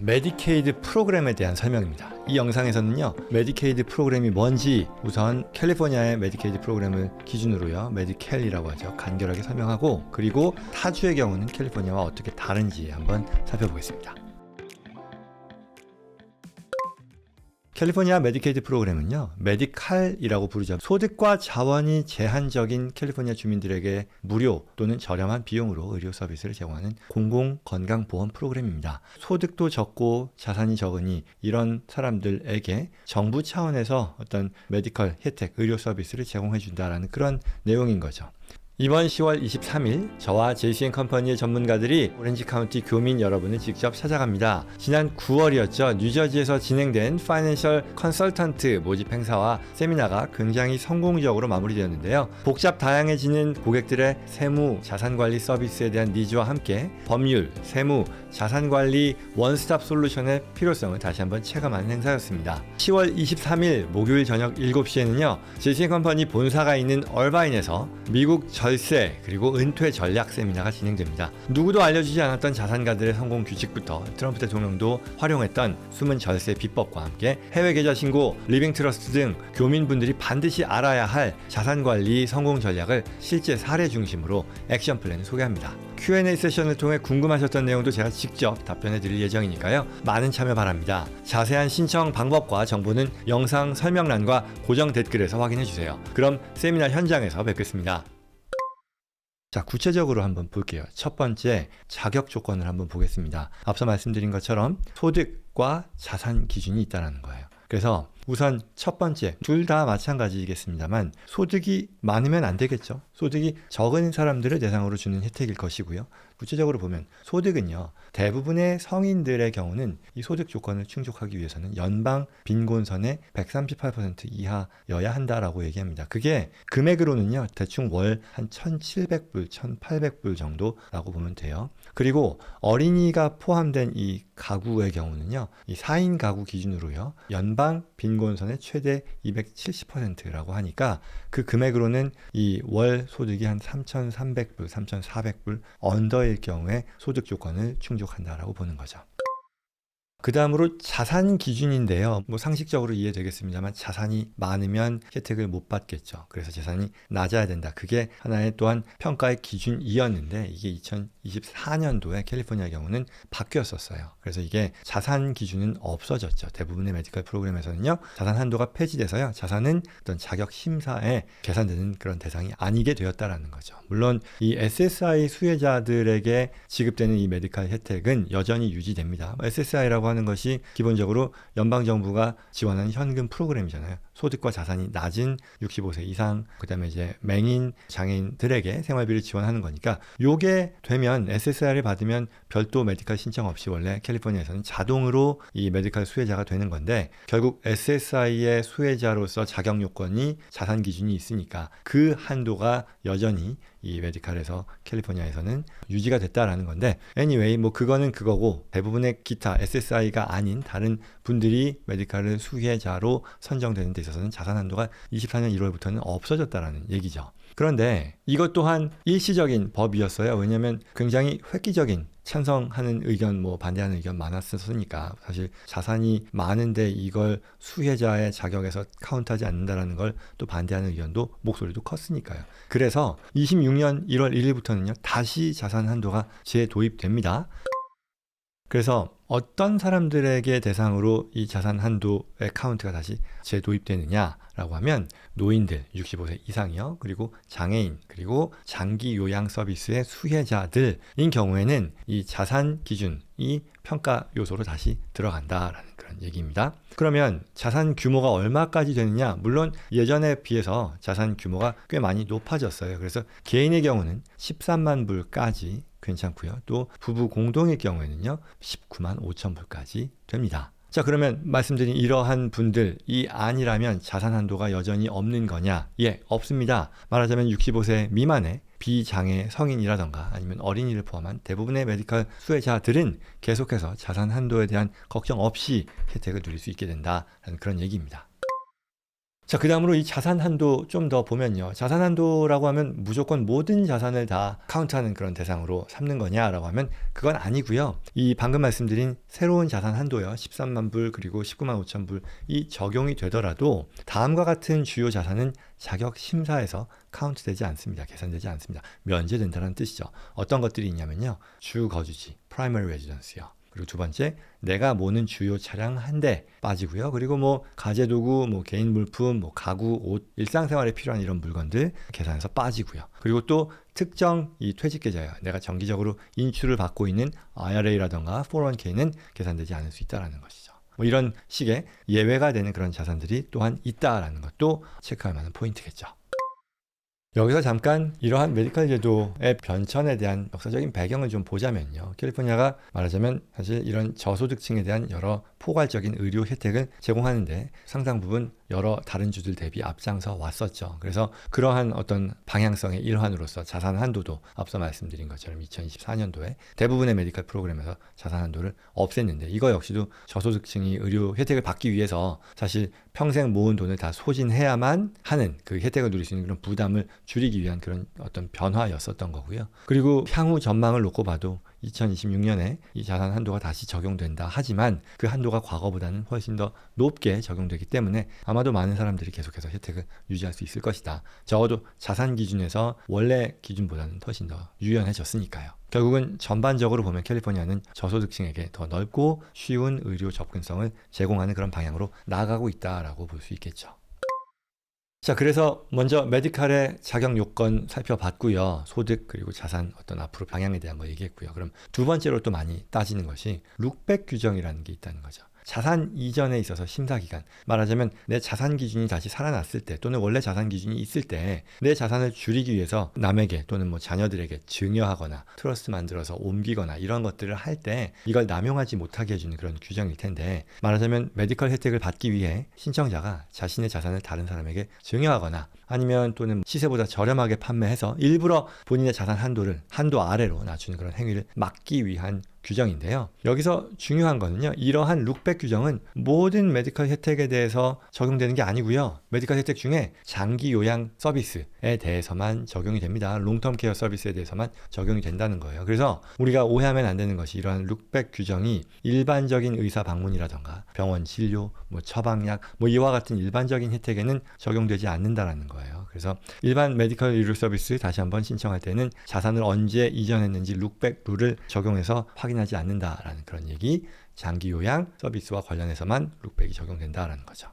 메디케이드 프로그램에 대한 설명입니다. 이 영상에서는요, 메디케이드 프로그램이 뭔지 우선 캘리포니아의 메디케이드 프로그램을 기준으로요, 메디켈이라고 하죠, 간결하게 설명하고, 그리고 타주의 경우는 캘리포니아와 어떻게 다른지 한번 살펴보겠습니다. 캘리포니아 메디케이드 프로그램은요, 메디칼이라고 부르죠. 소득과 자원이 제한적인 캘리포니아 주민들에게 무료 또는 저렴한 비용으로 의료 서비스를 제공하는 공공건강보험 프로그램입니다. 소득도 적고 자산이 적으니 이런 사람들에게 정부 차원에서 어떤 메디컬 혜택, 의료 서비스를 제공해 준다라는 그런 내용인 거죠. 이번 10월 23일 저와 JC&컴퍼니의 전문가들이 오렌지 카운티 교민 여러분을 직접 찾아갑니다. 지난 9월이었죠. 뉴저지에서 진행된 파이낸셜 컨설턴트 모집 행사와 세미나가 굉장히 성공적으로 마무리되었는데요. 복잡 다양해지는 고객들의 세무, 자산관리 서비스에 대한 니즈와 함께 법률, 세무, 자산관리 원스톱 솔루션의 필요성을 다시 한번 체감하는 행사였습니다. 10월 23일 목요일 저녁 7시에는요. JC&컴퍼니 본사가 있는 얼바인에서 미국 절세 그리고 은퇴 전략 세미나가 진행됩니다. 누구도 알려주지 않았던 자산가들의 성공 규칙부터 트럼프 대통령도 활용했던 숨은 절세 비법과 함께 해외 계좌 신고, 리빙 트러스트 등 교민분들이 반드시 알아야 할 자산관리 성공 전략을 실제 사례 중심으로 액션 플랜을 소개합니다. Q&A 세션을 통해 궁금하셨던 내용도 제가 직접 답변해 드릴 예정이니까요. 많은 참여 바랍니다. 자세한 신청 방법과 정보는 영상 설명란과 고정 댓글에서 확인해 주세요. 그럼 세미나 현장에서 뵙겠습니다. 자, 구체적으로 한번 볼게요. 첫 번째, 자격 조건을 한번 보겠습니다. 앞서 말씀드린 것처럼 소득과 자산 기준이 있다는 거예요. 그래서 우선 첫 번째, 둘 다 마찬가지겠습니다만 소득이 많으면 안 되겠죠. 소득이 적은 사람들을 대상으로 주는 혜택일 것이고요. 구체적으로 보면 소득은요, 대부분의 성인들의 경우는 이 소득 조건을 충족하기 위해서는 연방 빈곤선의 138% 이하여야 한다라고 얘기합니다. 그게 금액으로는요, 대충 월 한 1,700불, 1,800불 정도라고 보면 돼요. 그리고 어린이가 포함된 이 가구의 경우는요, 이 4인 가구 기준으로요, 연방 빈곤선의 최대 270%라고 하니까 그 금액으로는 이 월 소득이 한 3,300불, 3,400불 언더일 경우에 소득 조건을 충족한다라고 보는 거죠. 그 다음으로 자산 기준인데요. 뭐 상식적으로 이해되겠습니다만 자산이 많으면 혜택을 못 받겠죠. 그래서 자산이 낮아야 된다. 그게 하나의 또한 평가의 기준이었는데 이게 2024년도에 캘리포니아 경우는 바뀌었었어요. 그래서 이게 자산 기준은 없어졌죠. 대부분의 메디컬 프로그램에서는요. 자산 한도가 폐지돼서요. 자산은 어떤 자격 심사에 계산되는 그런 대상이 아니게 되었다라는 거죠. 물론 이 SSI 수혜자들에게 지급되는 이 메디컬 혜택은 여전히 유지됩니다. SSI라고 하는 것이 기본적으로 연방정부가 지원하는 현금 프로그램이잖아요. 소득과 자산이 낮은 65세 이상, 그 다음에 이제 맹인, 장애인들에게 생활비를 지원하는 거니까 요게 되면 SSI를 받으면 별도 메디컬 신청 없이 원래 캘리포니아에서는 자동으로 이 메디컬 수혜자가 되는 건데 결국 SSI의 수혜자로서 자격 요건이 자산 기준이 있으니까 그 한도가 여전히 이 메디컬에서 캘리포니아에서는 유지가 됐다라는 건데 anyway 뭐 그거는 그거고 대부분의 기타 SSI가 아닌 다른 분들이 메디컬을 수혜자로 선정되는 데 있어서는 자산 한도가 24년 1월부터는 없어졌다라는 얘기죠. 그런데 이것 또한 일시적인 법이었어요. 왜냐하면 굉장히 획기적인 찬성하는 의견, 뭐 반대하는 의견 많았으니까 사실 자산이 많은데 이걸 수혜자의 자격에서 카운트하지 않는다라는 걸 또 반대하는 의견도 목소리도 컸으니까요. 그래서 26년 1월 1일부터는요 다시 자산 한도가 재도입됩니다. 그래서 어떤 사람들에게 대상으로 이 자산 한도의 카운트가 다시 재도입되느냐라고 하면 노인들 65세 이상이요. 그리고 장애인, 그리고 장기 요양 서비스의 수혜자들인 경우에는 이 자산 기준이 평가 요소로 다시 들어간다라는 그런 얘기입니다. 그러면 자산 규모가 얼마까지 되느냐? 물론 예전에 비해서 자산 규모가 꽤 많이 높아졌어요. 그래서 개인의 경우는 13만 불까지 괜찮고요. 또 부부 공동의 경우에는요. 19만 5천 불까지 됩니다. 자, 그러면 말씀드린 이러한 분들이 아니라면 자산 한도가 여전히 없는 거냐? 예, 없습니다. 말하자면 65세 미만의 비장애 성인이라던가 아니면 어린이를 포함한 대부분의 메디컬 수혜자들은 계속해서 자산 한도에 대한 걱정 없이 혜택을 누릴 수 있게 된다는 그런 얘기입니다. 자, 그 다음으로 이 자산 한도 좀 더 보면요. 자산 한도라고 하면 무조건 모든 자산을 다 카운트하는 그런 대상으로 삼는 거냐라고 하면 그건 아니고요. 이 방금 말씀드린 새로운 자산 한도요. 13만 불 그리고 19만 5천 불이 적용이 되더라도 다음과 같은 주요 자산은 자격 심사에서 카운트되지 않습니다. 계산되지 않습니다. 면제된다는 뜻이죠. 어떤 것들이 있냐면요. 주 거주지, primary residence요. 그리고 두 번째, 내가 모는 주요 차량 한 대 빠지고요. 그리고 뭐 가재도구, 뭐 개인 물품, 뭐 가구, 옷, 일상생활에 필요한 이런 물건들 계산해서 빠지고요. 그리고 또 특정 이 퇴직 계좌요. 내가 정기적으로 인출을 받고 있는 IRA라던가 401k는 계산되지 않을 수 있다는 것이죠. 뭐 이런 식의 예외가 되는 그런 자산들이 또한 있다라는 것도 체크할 만한 포인트겠죠. 여기서 잠깐 이러한 메디컬 제도의 변천에 대한 역사적인 배경을 좀 보자면요. 캘리포니아가 말하자면 사실 이런 저소득층에 대한 여러 포괄적인 의료 혜택을 제공하는데 상당 부분 여러 다른 주들 대비 앞장서 왔었죠. 그래서 그러한 어떤 방향성의 일환으로서 자산 한도도 앞서 말씀드린 것처럼 2024년도에 대부분의 메디컬 프로그램에서 자산 한도를 없앴는데 이거 역시도 저소득층이 의료 혜택을 받기 위해서 사실 평생 모은 돈을 다 소진해야만 하는 그 혜택을 누릴 수 있는 그런 부담을 줄이기 위한 그런 어떤 변화였었던 거고요. 그리고 향후 전망을 놓고 봐도 2026년에 이 자산 한도가 다시 적용된다 하지만 그 한도가 과거보다는 훨씬 더 높게 적용되기 때문에 아마도 많은 사람들이 계속해서 혜택을 유지할 수 있을 것이다. 적어도 자산 기준에서 원래 기준보다는 훨씬 더 유연해졌으니까요. 결국은 전반적으로 보면 캘리포니아는 저소득층에게 더 넓고 쉬운 의료 접근성을 제공하는 그런 방향으로 나아가고 있다라고 볼 수 있겠죠. 자, 그래서 먼저 메디칼의 자격 요건 살펴봤고요. 소득 그리고 자산 어떤 앞으로 방향에 대한 거 얘기했고요. 그럼 두 번째로 또 많이 따지는 것이 룩백 규정이라는 게 있다는 거죠. 자산 이전에 있어서 심사기간, 말하자면 내 자산 기준이 다시 살아났을 때 또는 원래 자산 기준이 있을 때 내 자산을 줄이기 위해서 남에게 또는 뭐 자녀들에게 증여하거나 트러스트 만들어서 옮기거나 이런 것들을 할 때 이걸 남용하지 못하게 해주는 그런 규정일 텐데, 말하자면 메디컬 혜택을 받기 위해 신청자가 자신의 자산을 다른 사람에게 증여하거나 아니면 또는 시세보다 저렴하게 판매해서 일부러 본인의 자산 한도를 한도 아래로 낮추는 그런 행위를 막기 위한 규정인데요. 여기서 중요한 거는요. 이러한 룩백 규정은 모든 메디컬 혜택에 대해서 적용되는 게 아니고요. 메디컬 혜택 중에 장기 요양 서비스에 대해서만 적용이 됩니다. 롱텀 케어 서비스에 대해서만 적용이 된다는 거예요. 그래서 우리가 오해하면 안 되는 것이 이러한 룩백 규정이 일반적인 의사 방문이라던가 병원 진료, 뭐 처방약, 뭐 이와 같은 일반적인 혜택에는 적용되지 않는다라는 거예요. 그래서 일반 메디컬 의료 서비스 다시 한번 신청할 때는 자산을 언제 이전했는지 룩백 룰을 적용해서 확인하지 않는다라는 그런 얘기, 장기 요양 서비스와 관련해서만 룩백이 적용된다라는 거죠.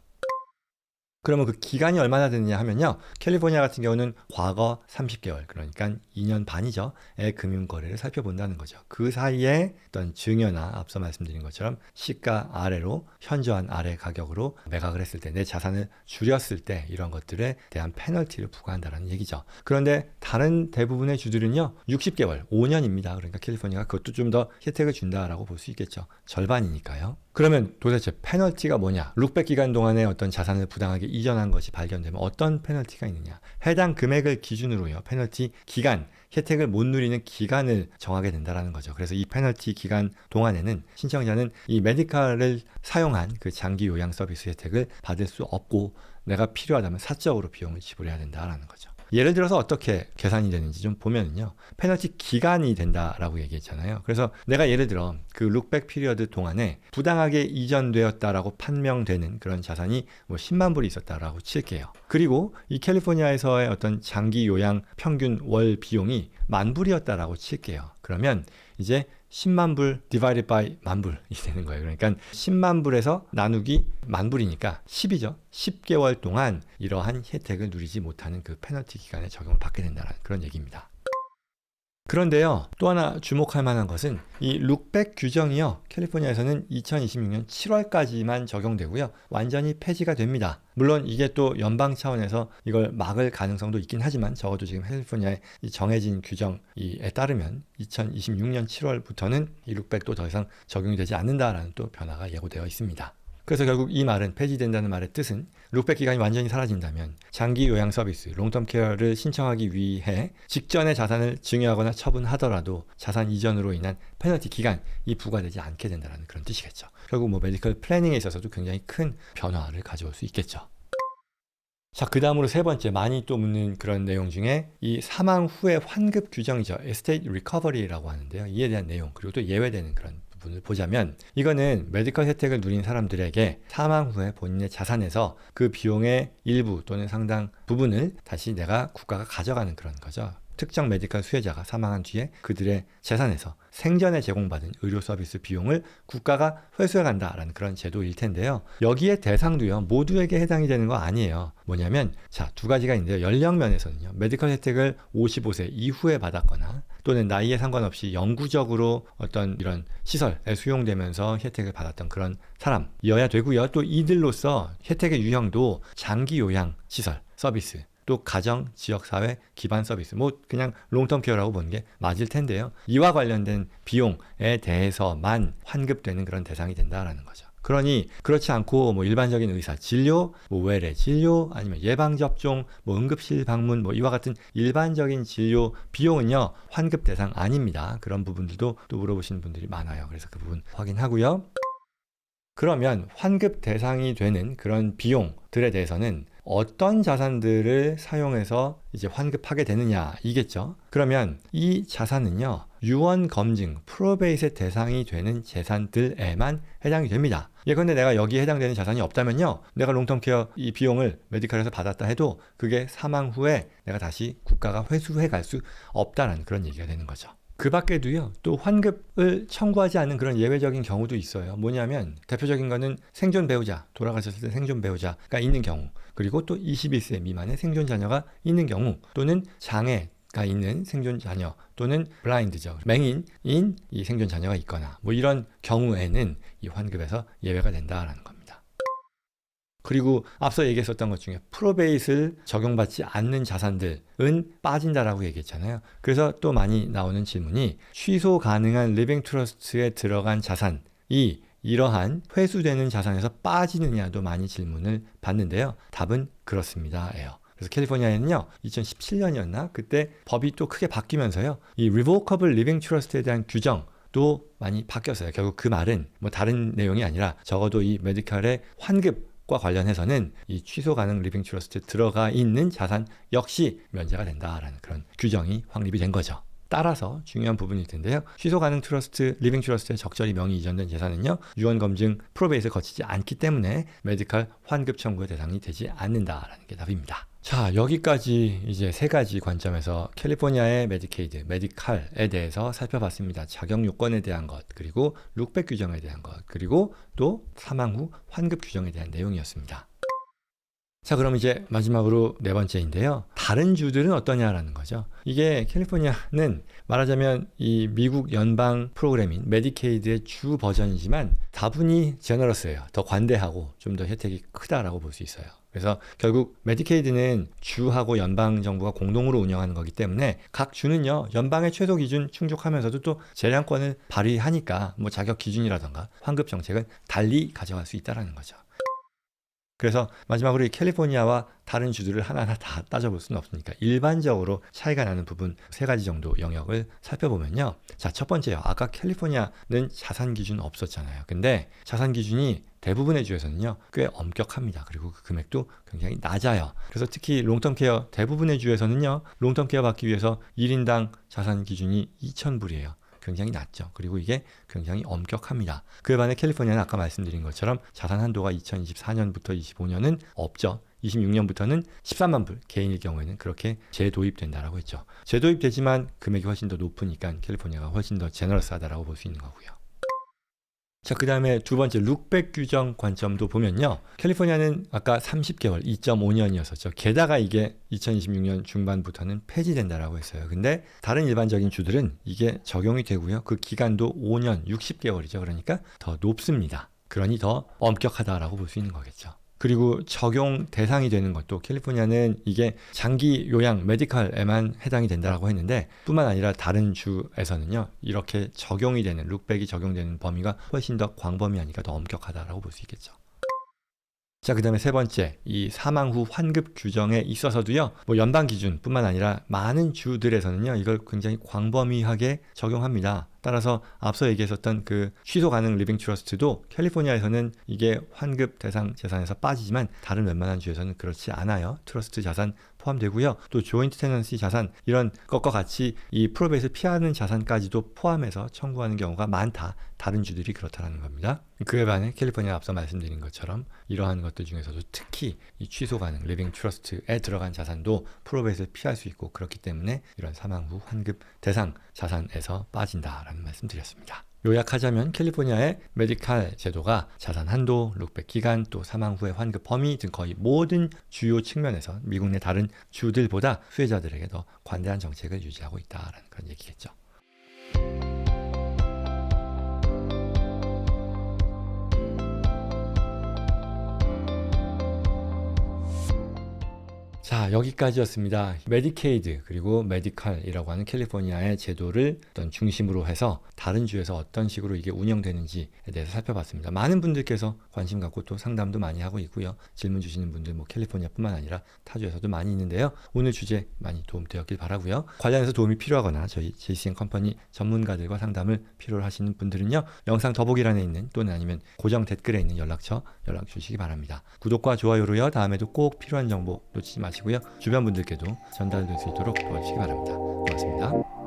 그러면 그 기간이 얼마나 되느냐 하면요. 캘리포니아 같은 경우는 과거 30개월, 그러니까 2년 반이죠. 의 금융거래를 살펴본다는 거죠. 그 사이에 어떤 증여나 앞서 말씀드린 것처럼 시가 아래로 현저한 아래 가격으로 매각을 했을 때, 내 자산을 줄였을 때 이런 것들에 대한 페널티를 부과한다는 얘기죠. 그런데 다른 대부분의 주들은요. 60개월, 5년입니다. 그러니까 캘리포니아가 그것도 좀 더 혜택을 준다라고 볼 수 있겠죠. 절반이니까요. 그러면 도대체 페널티가 뭐냐? 룩백 기간 동안에 어떤 자산을 부당하게 이전한 것이 발견되면 어떤 페널티가 있느냐? 해당 금액을 기준으로요. 페널티 기간, 혜택을 못 누리는 기간을 정하게 된다는 거죠. 그래서 이 페널티 기간 동안에는 신청자는 이 메디칼을 사용한 그 장기 요양 서비스 혜택을 받을 수 없고 내가 필요하다면 사적으로 비용을 지불해야 된다는 거죠. 예를 들어서 어떻게 계산이 되는지 좀 보면요. 페널티 기간이 된다라고 얘기했잖아요. 그래서 내가 예를 들어 그 룩백 피리어드 동안에 부당하게 이전되었다라고 판명되는 그런 자산이 뭐 10만 불이 있었다라고 칠게요. 그리고 이 캘리포니아에서의 어떤 장기 요양 평균 월 비용이 10,000불이었다라고 칠게요. 그러면 이제 10만 불 divided by 10,000불이 되는 거예요. 그러니까 10만 불에서 나누기 10,000불이니까 10이죠. 10개월 동안 이러한 혜택을 누리지 못하는 그 페널티 기간에 적용을 받게 된다는 그런 얘기입니다. 그런데요, 또 하나 주목할 만한 것은 이 룩백 규정이요, 캘리포니아에서는 2026년 7월까지만 적용되고요, 완전히 폐지가 됩니다. 물론 이게 또 연방 차원에서 이걸 막을 가능성도 있긴 하지만 적어도 지금 캘리포니아의 이 정해진 규정에 따르면 2026년 7월부터는 이 룩백도 더 이상 적용이 되지 않는다라는 또 변화가 예고되어 있습니다. 그래서 결국 이 말은, 폐지된다는 말의 뜻은 룩백 기간이 완전히 사라진다면 장기 요양 서비스, 롱텀 케어를 신청하기 위해 직전에 자산을 증여하거나 처분하더라도 자산 이전으로 인한 페널티 기간이 부과되지 않게 된다는 그런 뜻이겠죠. 결국 뭐 메디컬 플래닝에 있어서도 굉장히 큰 변화를 가져올 수 있겠죠. 자, 그 다음으로 세 번째, 많이 또 묻는 그런 내용 중에 이 사망 후의 환급 규정이죠. estate recovery라고 하는데요. 이에 대한 내용, 그리고 또 예외되는 그런 부분을 보자면, 이거는 메디컬 혜택을 누린 사람들에게 사망 후에 본인의 자산에서 그 비용의 일부 또는 상당 부분을 다시 국가가 가져가는 그런 거죠. 특정 메디컬 수혜자가 사망한 뒤에 그들의 재산에서 생전에 제공받은 의료 서비스 비용을 국가가 회수해 간다라는 그런 제도일 텐데요. 여기에 대상도요, 모두에게 해당이 되는 거 아니에요. 뭐냐면, 자, 두 가지가 있는데요. 연령 면에서는요, 메디컬 혜택을 55세 이후에 받았거나 또는 나이에 상관없이 영구적으로 어떤 이런 시설에 수용되면서 혜택을 받았던 그런 사람이어야 되고요. 또 이들로서 혜택의 유형도 장기 요양 시설 서비스, 또 가정, 지역사회, 기반 서비스, 그냥 롱텀 케어라고 보는 게 맞을 텐데요. 이와 관련된 비용에 대해서만 환급되는 그런 대상이 된다라는 거죠. 그러니 그렇지 않고 일반적인 의사 진료, 외래 진료, 아니면 예방접종, 응급실 방문, 이와 같은 일반적인 진료 비용은요, 환급 대상 아닙니다. 그런 부분들도 또 물어보시는 분들이 많아요. 그래서 그 부분 확인하고요. 그러면 환급 대상이 되는 그런 비용들에 대해서는 어떤 자산들을 사용해서 이제 환급하게 되느냐, 이겠죠. 그러면 이 자산은요, 유언 검증, 프로베이스의 대상이 되는 재산들에만 해당이 됩니다. 예컨대 내가 여기에 해당되는 자산이 없다면요, 내가 롱텀케어 이 비용을 메디컬에서 받았다 해도 그게 사망 후에 내가 다시 국가가 회수해 갈 수 없다는 그런 얘기가 되는 거죠. 그 밖에도요, 또 환급을 청구하지 않는 그런 예외적인 경우도 있어요. 뭐냐면 대표적인 거는 생존 배우자, 돌아가셨을 때 생존 배우자가 있는 경우, 그리고 또 21세 미만의 생존 자녀가 있는 경우, 또는 장애가 있는 생존 자녀, 또는 블라인드죠, 맹인인 이 생존 자녀가 있거나 이런 경우에는 이 환급에서 예외가 된다라는 겁니다. 그리고 앞서 얘기했었던 것 중에 프로베이스를 적용받지 않는 자산들은 빠진다라고 얘기했잖아요. 그래서 또 많이 나오는 질문이, 취소 가능한 리빙 트러스트에 들어간 자산이 이러한 회수되는 자산에서 빠지느냐도 많이 질문을 받는데요. 답은 그렇습니다예요. 그래서 캘리포니아에는요, 2017년이었나? 그때 법이 또 크게 바뀌면서요, 이 Revocable Living Trust에 대한 규정도 많이 바뀌었어요. 결국 그 말은 다른 내용이 아니라 적어도 이 메디컬의 환급 과 관련해서는 이 취소 가능 리빙 트러스트에 들어가 있는 자산 역시 면제가 된다라는 그런 규정이 확립이 된 거죠. 따라서 중요한 부분일 텐데요. 취소 가능 트러스트, 리빙 트러스트에 적절히 명의 이전된 재산은요, 유언 검증 프로베이스를 거치지 않기 때문에 메디컬 환급 청구의 대상이 되지 않는다라는 게 답입니다. 자, 여기까지 이제 세 가지 관점에서 캘리포니아의 메디케이드, 메디칼에 대해서 살펴봤습니다. 자격 요건에 대한 것, 그리고 룩백 규정에 대한 것, 그리고 또 사망 후 환급 규정에 대한 내용이었습니다. 자, 그럼 이제 마지막으로 네 번째인데요. 다른 주들은 어떠냐라는 거죠. 이게 캘리포니아는 말하자면 이 미국 연방 프로그램인 메디케이드의 주 버전이지만 다분히 제너러스예요. 더 관대하고 좀 더 혜택이 크다라고 볼 수 있어요. 그래서 결국 메디케이드는 주하고 연방 정부가 공동으로 운영하는 거기 때문에 각 주는요, 연방의 최소 기준 충족하면서도 또 재량권을 발휘하니까 자격 기준이라던가 환급 정책은 달리 가져갈 수 있다라는 거죠. 그래서 마지막으로 이 캘리포니아와 다른 주들을 하나하나 다 따져볼 수는 없으니까 일반적으로 차이가 나는 부분 세 가지 정도 영역을 살펴보면요. 자, 첫 번째요. 아까 캘리포니아는 자산 기준 없었잖아요. 근데 자산 기준이 대부분의 주에서는요, 꽤 엄격합니다. 그리고 그 금액도 굉장히 낮아요. 그래서 특히 롱텀 케어 대부분의 주에서는요, 롱텀 케어 받기 위해서 1인당 자산 기준이 2,000불이에요. 굉장히 낮죠. 그리고 이게 굉장히 엄격합니다. 그에 반해 캘리포니아는 아까 말씀드린 것처럼 자산 한도가 2024년부터 25년은 없죠. 26년부터는 13만 불, 개인일 경우에는 그렇게 재도입된다라고 했죠. 재도입되지만 금액이 훨씬 더 높으니까 캘리포니아가 훨씬 더 제너러스하다라고 볼 수 있는 거고요. 자, 그 다음에 두 번째 룩백 규정 관점도 보면요. 캘리포니아는 아까 30개월, 2.5년이었었죠. 게다가 이게 2026년 중반부터는 폐지된다라고 했어요. 근데 다른 일반적인 주들은 이게 적용이 되고요. 그 기간도 5년, 60개월이죠. 그러니까 더 높습니다. 그러니 더 엄격하다라고 볼 수 있는 거겠죠. 그리고 적용 대상이 되는 것도 캘리포니아는 이게 장기 요양 메디컬에만 해당이 된다고 했는데 뿐만 아니라 다른 주에서는요, 이렇게 적용이 되는 룩백이 적용되는 범위가 훨씬 더 광범위하니까 더 엄격하다라고 볼 수 있겠죠. 자, 그 다음에 세 번째, 이 사망 후 환급 규정에 있어서도요, 연방 기준뿐만 아니라 많은 주들에서는요, 이걸 굉장히 광범위하게 적용합니다. 따라서 앞서 얘기했었던 그 취소 가능 리빙 트러스트도 캘리포니아에서는 이게 환급 대상 재산에서 빠지지만 다른 웬만한 주에서는 그렇지 않아요. 트러스트 자산 포함되고요. 또 조인트 테넌시 자산 이런 것과 같이 이 프로베이스를 피하는 자산까지도 포함해서 청구하는 경우가 많다. 다른 주들이 그렇다는 겁니다. 그에 반해 캘리포니아 앞서 말씀드린 것처럼 이러한 것들 중에서도 특히 이 취소 가능 리빙 트러스트에 들어간 자산도 프로베이스를 피할 수 있고 그렇기 때문에 이런 사망 후 환급 대상 자산에서 빠진다라는 말씀 드렸습니다. 요약하자면 캘리포니아의 메디칼 제도가 자산 한도, 룩백 기간, 또 사망 후의 환급 범위 등 거의 모든 주요 측면에서 미국 내 다른 주들보다 수혜자들에게 더 관대한 정책을 유지하고 있다라는 그런 얘기겠죠. 자, 여기까지였습니다. 메디케이드 그리고 메디칼이라고 하는 캘리포니아의 제도를 어떤 중심으로 해서 다른 주에서 어떤 식으로 이게 운영되는지에 대해서 살펴봤습니다. 많은 분들께서 관심 갖고 또 상담도 많이 하고 있고요. 질문 주시는 분들 뭐 캘리포니아뿐만 아니라 타 주에서도 많이 있는데요. 오늘 주제 많이 도움되었길 바라고요. 관련해서 도움이 필요하거나 저희 JCN 컴퍼니 전문가들과 상담을 필요로 하시는 분들은요. 영상 더보기란에 있는 또는 아니면 고정 댓글에 있는 연락처 연락 주시기 바랍니다. 구독과 좋아요로요. 다음에도 꼭 필요한 정보 놓치지 마시고요. 주변 분들께도 전달될 수 있도록 도와주시기 바랍니다. 고맙습니다.